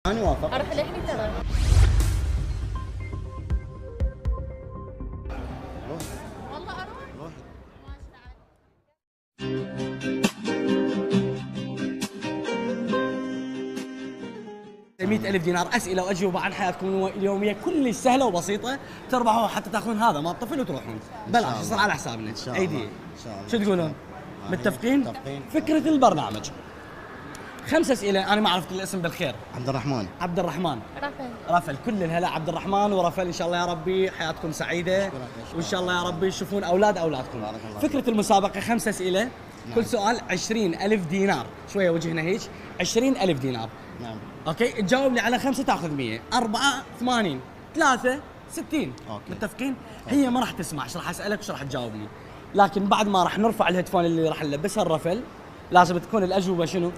انا وافق. اروح لهني ترى. والله اروح. ماشي 100,000 دينار اسئله واجوبه عن حياتكم اليوميه كلش سهله وبسيطه، تربحوا حتى تاخذون هذا مال طفل وتروحون بلاش، يصير على حسابنا. ان شاء الله ايدي ان شاء الله. شو تقولون؟ متفقين؟ متفقين. فكره البرنامج 5 اسئله، انا ما عرفت الاسم بالخير. عبد الرحمن. عبد الرحمن. رفل. رفل، كل الهلا عبد الرحمن ورفل، ان شاء الله يا ربي حياتكم سعيده وان شاء الله يا ربي تشوفون اولادكم. بارك الله. فكره المسابقه 5 اسئله، كل سؤال 20,000 دينار، شويه وجهنا هيك 20,000 دينار. نعم. اوكي، تجاوب لي على 5 تاخذ 100، 4 80، 3 60. أوكي. متفقين؟ هي ما راح تسمع ايش راح اسالك وايش راح تجاوبني، لكن بعد ما راح نرفع الهيدفون اللي راح نلبسها الرفل لازم تكون الاجوبه شنو؟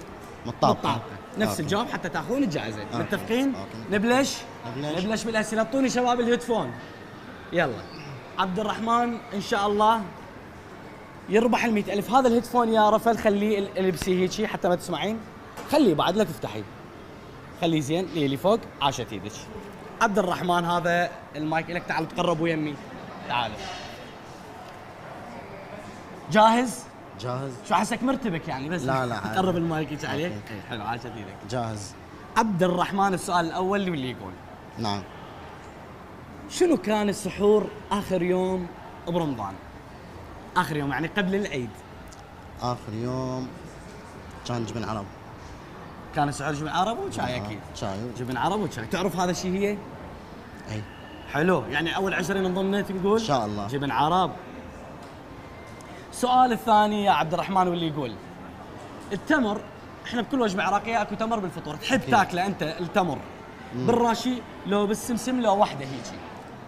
مطابقة. نفس أوكي. الجواب حتى تاخذون الجائزه. أوكي. متفقين؟ أوكي. نبلش نبلش. نبلش بالاسئله. اعطوني شباب الهيدفون. يلا عبد الرحمن ان شاء الله يربح ال 100,000. هذا الهيدفون يا رفل خليه البسيه هيك حتى ما تسمعين، خليه بعد لا تفتحي، خليه زين لي فوق. عاشت ايدك. عبد الرحمن هذا المايك لك، تعال تقرب ويمي، تعالوا. جاهز؟ جاهز. شو حسك مرتبك يعني بس لا لا عادي. تقرب المايك هيك عليك. أوكي. حلو، عاشت ايدك. جاهز. عبد الرحمن السؤال الاول واللي يقول: نعم. شنو كان السحور اخر يوم برمضان؟ اخر يوم يعني قبل العيد. اخر يوم كان جبن عرب. كان السحور جبن عرب وشاي اكيد. شاي. جبن عرب وشاي. تعرف هذا الشيء هي؟ اي. حلو، يعني اول 20 انضمت نقول ان شاء الله. جبن عرب. السؤال الثاني يا عبد الرحمن واللي يقول: التمر، احنا بكل وجبه عراقيه اكو تمر بالفطور، تحب تاكله انت التمر بالراشي لو بالسمسم لو وحده هيجي؟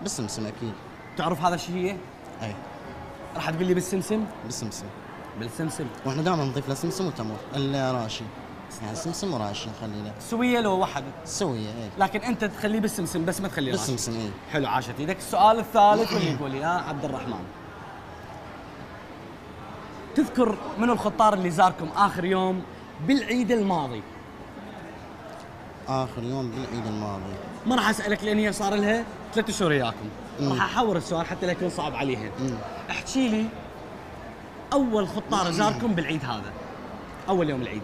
بالسمسم اكيد. تعرف هذا الشيء هي؟ اي. راح تقول لي بالسمسم؟ بالسمسم. بالسمسم. واحنا دائما نضيف له سمسم وتمر الراشي، يعني سمسم وراشي نخلي له. سويه لو وحده، سويه اي. لكن انت تخليه بالسمسم بس ما تخليه راشي. بالسمسم اي. حلو، عاشت ايدك. السؤال الثالث واللي يقول يا عبد الرحمن: تذكر من الخطار اللي زاركم اخر يوم بالعيد الماضي؟ اخر يوم بالعيد الماضي. ما راح اسالك لان هي صار لها 3 اشهر وياكم، راح احور السؤال حتى لا يكون صعب عليها. احكي لي اول خطار زاركم بالعيد هذا، اول يوم العيد.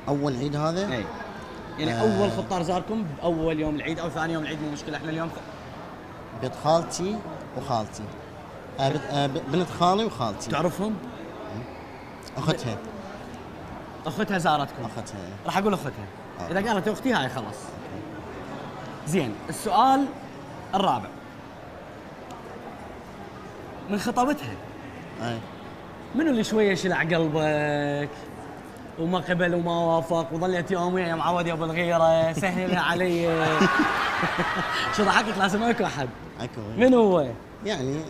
اول عيد هذا؟ اي يعني اول خطار زاركم باول يوم العيد او ثاني يوم العيد، مو مشكله، احنا اليوم بنت خالتي وخالتي. بنت خالي وخالتي. تعرفهم؟ اختها. اختها زارتكم؟ اختها. راح اقول اختها، اذا قالت اختي هاي خلاص. زين، السؤال الرابع: من خطبتها اي. منو اللي شويه شلع قلبك وما قبل وما وافق وظلت يوم ويا معود يا ابو الغيره سهلها علي؟ شو ضحكت؟ لازم اكو احد. اكو. من هو؟ يعني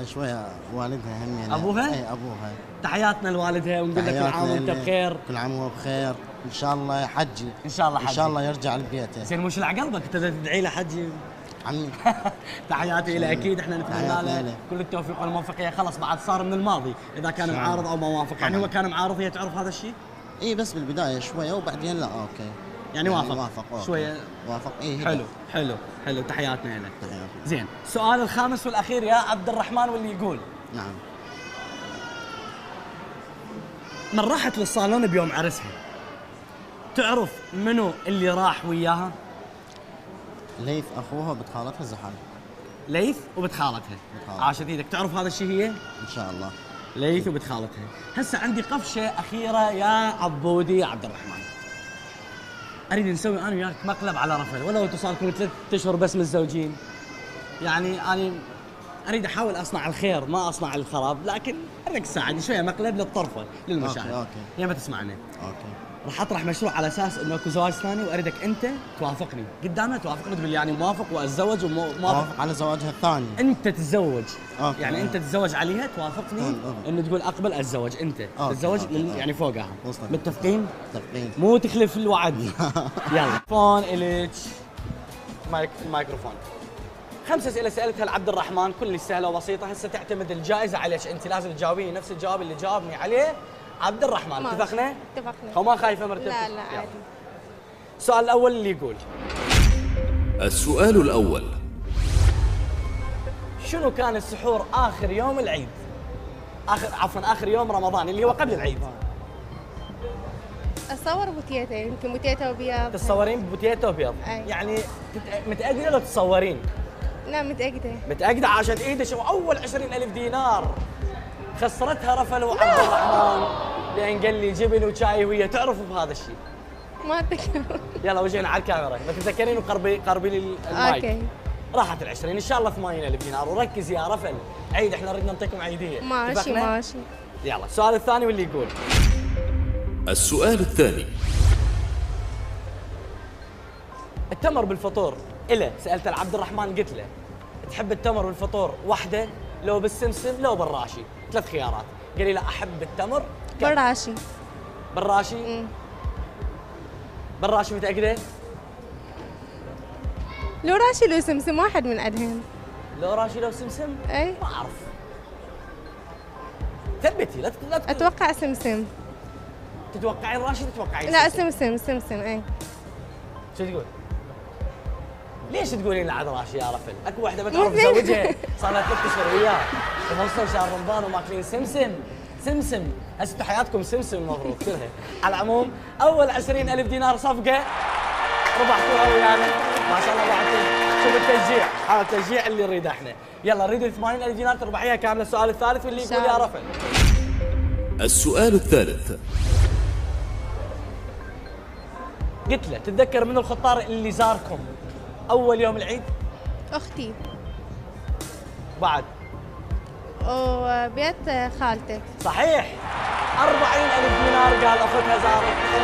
شويه والدها هم يعني. أبوها؟ اي ابوها. تحياتنا لوالدها ونقول لك كل عام وانت بخير. كل عام وهو بخير، ان شاء الله يحجي. ان شاء الله حجي. ان شاء الله يرجع لبيته. زين، مو شلع قلبك انت تدعي له حجي؟ عمي. تحياتي له اكيد، احنا نتمنى تحياتنا له له. كل التوفيق والموفقيه. خلص بعد صار من الماضي اذا كان شاء معارض او ما وافق، يعني طبعاً. هو كان معارض، هي تعرف هذا الشيء؟ اي بس بالبدايه شويه وبعدين لا اوكي. يعني وافق. وافق أوكي. شويه. وافق اي. حلو حلو حلو، تحياتنا له. تحياتنا. زين، السؤال الخامس والاخير يا عبد الرحمن واللي يقول: نعم. من راحت للصالون بيوم عرسها تعرف منو اللي راح وياها؟ ليث اخوها وبنت خالتها زحل. ليث وبنت خالتها. خالتها. عاشت ايدك. تعرف هذا الشيء هي؟ ان شاء الله. ليث وبنت خالتها. هسه عندي قفشه اخيره يا عبودي يا عبد الرحمن. اريد نسوي انا وياك مقلب على رفل، ولو انتم صار لكم 3 اشهر بس متزوجين. يعني انا اريد احاول اصنع الخير ما اصنع الخراب، لكن اريدك تساعدني شويه مقلب للطرفه للمشاهد. أوكي. يا ما تسمعني. اوكي. راح اطرح مشروع على اساس انه اكو زواج ثاني، واريدك انت توافقني قدامه، توافقني تقول لي يعني موافق واتزوج وموافق. اوافق على زواجها الثاني. انت تتزوج. أوكي. يعني انت تتزوج عليها، توافقني أوكي. انه تقول اقبل اتزوج، انت أوكي. تتزوج أوكي. يعني فوقها. وصلت. متفقين؟ متفقين. مو تخلف الوعد. يلا فون الك الميكروفون. 5 اسئله سالتها لعبد الرحمن كلش سهله وبسيطه، هسه تعتمد الجائزه عليك انت، لازم تجاوبيني نفس الجواب اللي جاوبني عليه عبد الرحمن. اتفقنا؟ اتفقنا. هو ما خايفه مرتبتك؟ لا لا يلا. عادي. السؤال الاول اللي يقول: السؤال الأول: شنو كان السحور اخر يوم العيد؟ اخر يوم رمضان اللي هو قبل العيد. اتصور بوتيتا، يمكن بوتيتا وبيض. تتصورين ببوتيتا وبيض؟ أي. يعني متاكده لو تتصورين؟ لا متأكدة. متاكده عاشت ايدك. واول 20,000 دينار خسرتها رفل وعبد الرحمن، لان قال لي جبن وشاي وهي تعرف بهذا الشيء. ما أتذكر. يلا وجهنا على الكاميرا، ما تتذكرين وقربي لي المايك. اوكي راحت ال20 ان شاء الله 80,000 دينار. وركز يا رفل، عيد احنا نريد نعطيكم عيديه. ماشي اتفقنا؟ ماشي. يلا السؤال الثاني واللي يقول: السؤال الثاني: التمر بالفطور إله. سألت عبد الرحمن قلت له: تحب التمر بالفطور وحده لو بالسمسم لو بالراشي؟ 3 خيارات. قال لي: لا أحب التمر براشي. بالراشي. بالراشي متأكدة؟ لو راشي لو سمسم واحد من عندهم. لو راشي لو سمسم؟ اي ما أعرف. ثبتي لا اتوقع سمسم. تتوقعين راشي تتوقعين لا سمسم؟ سمسم اي. شو تقول؟ ليش تقولين لعد راشي يا رفل؟ اكو وحده بتعرف تزوجها صار لها 3 اشهر وياه وخلصوا شهر رمضان وماكلين سمسم. هسه انتم حياتكم سمسم المفروض كلها. على العموم اول 20,000 دينار صفقه ربحتوها ويانا ما شاء الله. بعد شوف التشجيع، هذا التشجيع اللي نريده احنا. يلا نريد 80,000 دينار تربحيها كامله. السؤال الثالث واللي يقول يا رفل: السؤال الثالث: قلت له: تتذكر من الخطار اللي زاركم اول يوم العيد؟ اختي بعد وبيت خالتك. صحيح. 40,000 دينار قال اختها زارتنا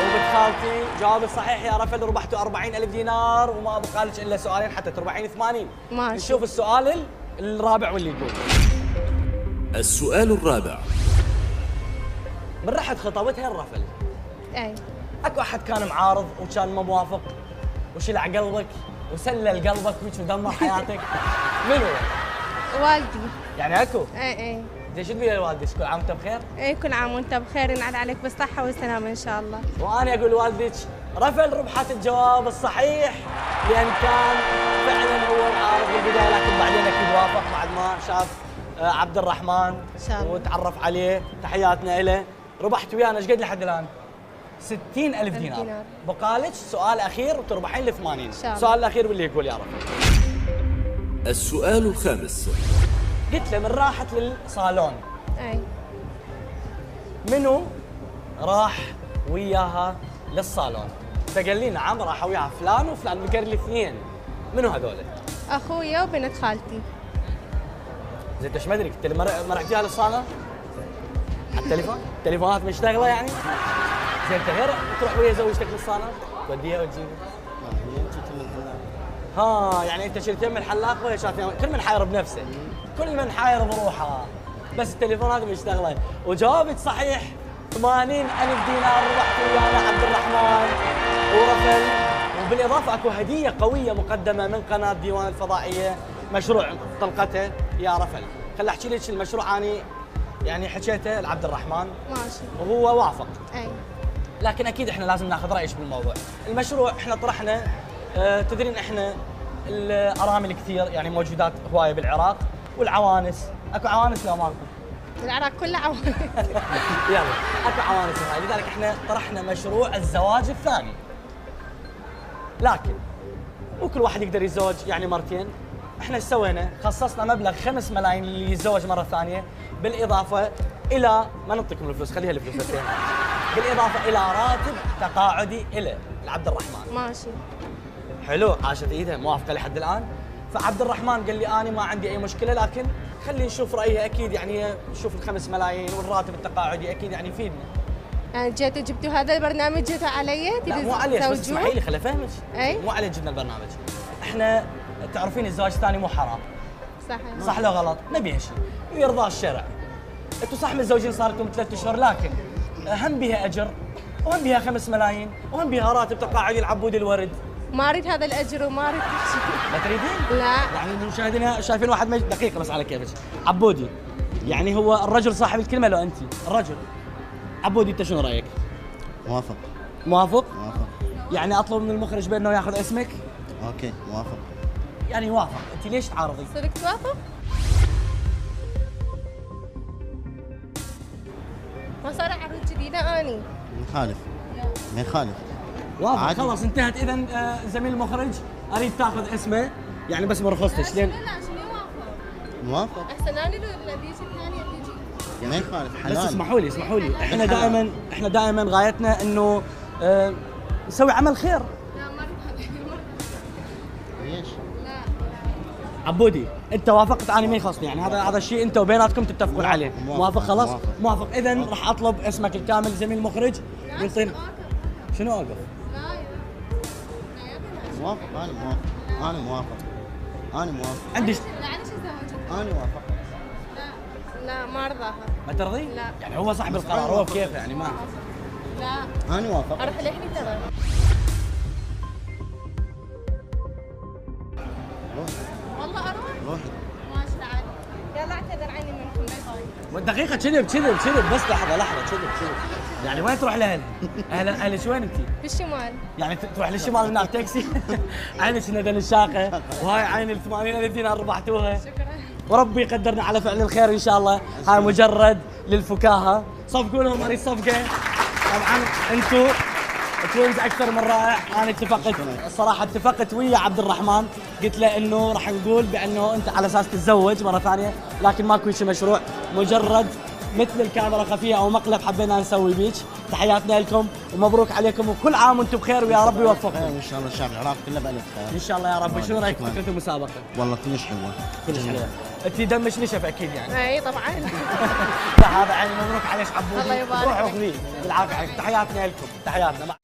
وبنت خالتي. جوابك صحيح يا رفل، ربحتوا 40,000 دينار وما بقى لك الا سؤالين حتى تربحين 80. ماشي. نشوف السؤال الرابع واللي يقول: السؤال الرابع: من رحت خطبتها الرفل اي اكو احد كان معارض وكان ما موافق وشلع قلبك وسلل قلبك وهيك ودمر حياتك؟ منو؟ والدي. يعني اكو؟ اي زين شو تقولي لوالدك؟ كل عام وانت بخير؟ اي كل عام وانت بخير، ينعاد عليك بالصحة والسلامة ان شاء الله. وانا اقول لوالدك رفل ربحت الجواب الصحيح، لان كان فعلا هو معارض بالبدايه، لكن بعدين اكيد وافق بعد ما شاف عبد الرحمن ان شاء الله وتعرف عليه. تحياتنا له. ربحت ويانا ايش قد لحد الان؟ 60,000 دينار. بقالك سؤال اخير وتربحين ل 80. السؤال الاخير واللي يقول يا رب: السؤال الخامس: قلت له: من راحت للصالون اي منو راح وياها للصالون؟ فقال لي: نعم راح وياها فلان وفلان. ذكر لي 2. منو هذول؟ اخويا وبنت خالتي. زين انت ايش ما ادري قلت لي ما رحت وياها للصالون؟ على التليفون؟ التليفونات مشتغله يعني؟ زين انت غير تروح ويا زوجتك للصالون توديها وتجيبها؟ هي جيت من الحلاق. ها يعني انت شلت يم الحلاق وهي شافت كل من حاير بنفسه، كل من حاير بروحه، بس التليفونات مشتغله. وجوابك صحيح. 80,000 دينار ربحت ويانا عبد الرحمن ورفل. وبالاضافه اكو هديه قويه مقدمه من قناه ديوان الفضائيه، مشروع طلقته يا رفل. خل احكي لك المشروع. اني يعني حكيته لعبد الرحمن ماشي وهو وافق، اي لكن اكيد احنا لازم ناخذ رايش بالموضوع. المشروع احنا طرحنا تدرين احنا الارامل كثير يعني موجودات هوايه بالعراق، والعوانس. اكو عوانس لو ماكو؟ العراق كله عوانس. يلا اكو عوانس هواي، لذلك احنا طرحنا مشروع الزواج الثاني. لكن مو كل واحد يقدر يتزوج يعني مرتين. احنا ايش سوينا؟ خصصنا مبلغ 5 ملايين اللي يتزوج مره ثانيه، بالاضافه الى ما نعطيكم الفلوس، خليها الفلوس بس يعني. بالاضافه الى راتب تقاعدي الى لعبد الرحمن. ماشي حلو. عاشت ايدها موافقه لحد الان. فعبد الرحمن قال لي: انا ما عندي اي مشكله، لكن خلي نشوف رايها. اكيد يعني نشوف ال5 ملايين والراتب التقاعدي اكيد يعني يفيدنا. يعني جيتوا جبتوا هذا البرنامج جيتوا علي؟ لا مو عليك، بس اسمحي لي خلي افهمك. اي مو عليك جبنا البرنامج. احنا تعرفين الزواج الثاني مو حرام، صحيح صح لو غلط؟ نبي هالشيء ويرضى الشرع. انتم صح متزوجين صار لكم 3 اشهر، لكن هم بها اجر وهم بها 5 ملايين وهم بها راتب تقاعدي العبود الورد. ما اريد هذا الاجر وما اريد كل شيء. ما تريدين؟ لا يعني المشاهدين شايفين واحد دقيقه بس على كيفك. عبودي يعني هو الرجل صاحب الكلمه لو انت الرجل؟ عبودي انت شنو رايك؟ موافق. موافق؟ موافق. يعني اطلب من المخرج بانه ياخذ اسمك. اوكي موافق. يعني يوافق. انت ليش تعارضي؟ صدق توافق؟ ما صار عروض جديدة اني. نخالف. ما يخالف. وافق. عادي. خلاص انتهت اذا. زميل المخرج اريد تاخذ اسمه يعني بس ما رخصتش لين. لا عشان يوافق. موافق. احسن اني لو الذي الثانية تجي. ما يخالف بس حلال. اسمحوا لي احنا دائما غايتنا انه نسوي عمل خير. لا ما ليش؟ لا. عبودي انت وافقت، انا ما يخصني، يعني هذا الشيء انت وبيناتكم تتفقون عليه. موافق خلاص؟ موافق. اذا راح اطلب اسمك الكامل زميل المخرج يعطينا. شنو اوقف؟ موافق. انا موافق. عندي معلش ازوجك. انا موافق. لا ما ارضاها. ما ترضي؟ لا. يعني هو صاحب القرار، هو بكيفه يعني ما. لا انا موافق. اروح لحني ترى. والله اروح. روحي. ماشي تعال. يلا اعتذر عني منكم باي باي. دقيقة كذب بس لحظة كذب. يعني وين تروح لهل؟ اهلك وين انت؟ بالشمال. يعني تروح للشمال هناك تاكسي؟ عينك ندى الشاقة وهاي عين ال 80 الذين ربحتوها. شكرا. وربي يقدرنا على فعل الخير ان شاء الله. هاي مجرد للفكاهة. صفقوا لهم هذه الصفقة. طبعا انتم توينز اكثر من رائع. انا اتفقت ويا عبد الرحمن، قلت له انه راح نقول بانه انت على اساس تتزوج مره ثانيه، لكن ماكو شيء مشروع، مجرد مثل الكاميرا خفيه او مقلب حبينا نسوي بيك. تحياتنا لكم ومبروك عليكم وكل عام وانتم بخير ويا رب يوفقكم. ان شاء الله الشعب العراقي كله بألف خير. ان شاء الله يا رب. شنو رايك شكراً. فكره المسابقه؟ والله كلش حلوه. كلش حلوه. انت دمش نشف اكيد يعني. اي طبعا. لا هذا يعني مبروك عليك عبودي. الله يبارك روح فيك. وخذيه بالعافيه. تحياتنا لكم. تحياتنا.